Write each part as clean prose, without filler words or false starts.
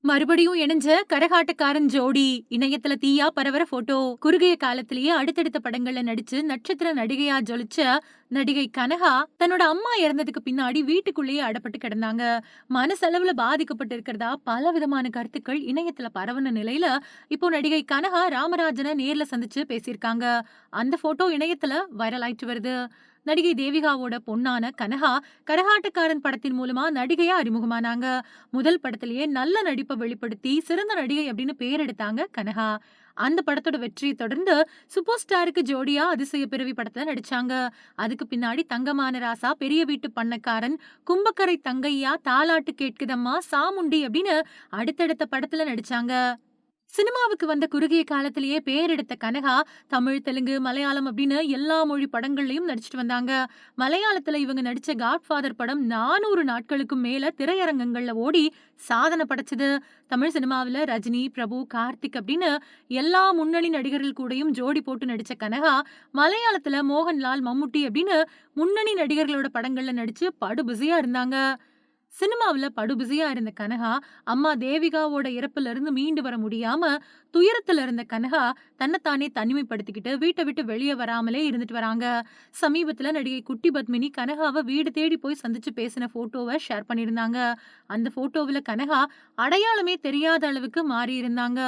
மறுபடியும் இணைஞ்ச கரகாட்டக்காரன் ஜோடி இணையத்துல தீயா பரவர போட்டோ. குறுகிய காலத்திலேயே அடுத்தடுத்த படங்கள்ல நடிச்சு நட்சத்திர நடிகையா ஜொலிச்ச நடிகை கனகா தன்னோட அம்மா இறந்ததுக்கு பின்னாடி வீட்டுக்குள்ளேயே அடப்பட்டு கிடந்தாங்க. மனசளவுல பாதிக்கப்பட்டு இருக்கிறதா பல விதமான கருத்துக்கள் இணையத்துல பரவன நிலையில இப்போ நடிகை கனகா ராமராஜனை நேர்ல சந்திச்சு பேசியிருக்காங்க. அந்த போட்டோ இணையத்துல வைரல் ஆயிட்டு வருது. நடிகை தேவிகாவோட பொண்ணான கனகா கரகாட்டக்காரன் படத்தின் மூலமா நடிகையா அறிமுகமானாங்க. முதல் படத்திலேயே நல்ல நடிப்பை வெளிப்படுத்தி சிறந்த நடிகை அப்படின்னு பேர் எடுத்தாங்க கனகா. அந்த படத்தோட வெற்றியை தொடர்ந்து சூப்பர் ஸ்டாருக்கு ஜோடியா அதிசய பிறவி படத்துல நடிச்சாங்க. அதுக்கு பின்னாடி தங்கமான ராசா, பெரிய வீட்டு பண்ணக்காரன், கும்பக்கரை தங்கையா, தாலாட்டு கேட்குதம்மா, சாமுண்டி அப்படின்னு அடுத்தடுத்த படத்துல நடிச்சாங்க. சினிமாவுக்கு வந்த குறுகிய காலத்திலேயே பேர் எடுத்த கனகா தமிழ், தெலுங்கு, மலையாளம் அப்படின்னு எல்லா மொழி படங்கள்லயும் நடிச்சிட்டு வந்தாங்க. மலையாளத்துல இவங்க நடிச்ச காட்ஃபாதர் படம் 400 நாட்களுக்கும் மேல திரையரங்கங்கள்ல ஓடி சாதனை படைச்சது. தமிழ் சினிமாவுல ரஜினி, பிரபு, கார்த்திக் அப்படின்னு எல்லா முன்னணி நடிகர்கள் கூடயும் ஜோடி போட்டு நடிச்ச கனகா மலையாளத்துல மோகன்லால், மம்முட்டி அப்படின்னு முன்னணி நடிகர்களோட படங்கள்ல நடிச்சு படு பிஸியா இருந்தாங்க. சினிமாவுல படு பிஸியா இருந்த கனகா, அம்மா தேவிகாவோட இறப்புல இருந்து மீண்டு வர முடியாம துயரத்துல இருந்த கனகா தன்னைத்தானே தனிமைப்படுத்திக்கிட்டு வீட்டை விட்டு வெளியே வராமலே இருந்துட்டு வராங்க. சமீபத்துல நடிகை குட்டி பத்மினி கனகாவை வீடு தேடி போய் சந்திச்சு பேசின போட்டோவை ஷேர் பண்ணியிருந்தாங்க. அந்த போட்டோவுல கனகா அடையாளமே தெரியாத அளவுக்கு மாறி இருந்தாங்க.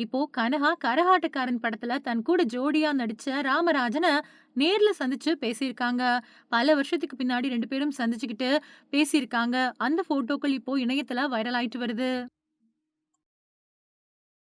இப்போ கனகா கரகாட்டக்காரன் படத்துல தன் கூட ஜோடியா நடிச்ச ராமராஜனை நேர்ல சந்திச்சு பேசியிருக்காங்க. பல வருஷத்துக்கு பின்னாடி 2 பேரும் சந்திச்சுக்கிட்டு பேசியிருக்காங்க. அந்த போட்டோக்கள் இப்போ இணையத்துல வைரல் ஆயிட்டு வருது.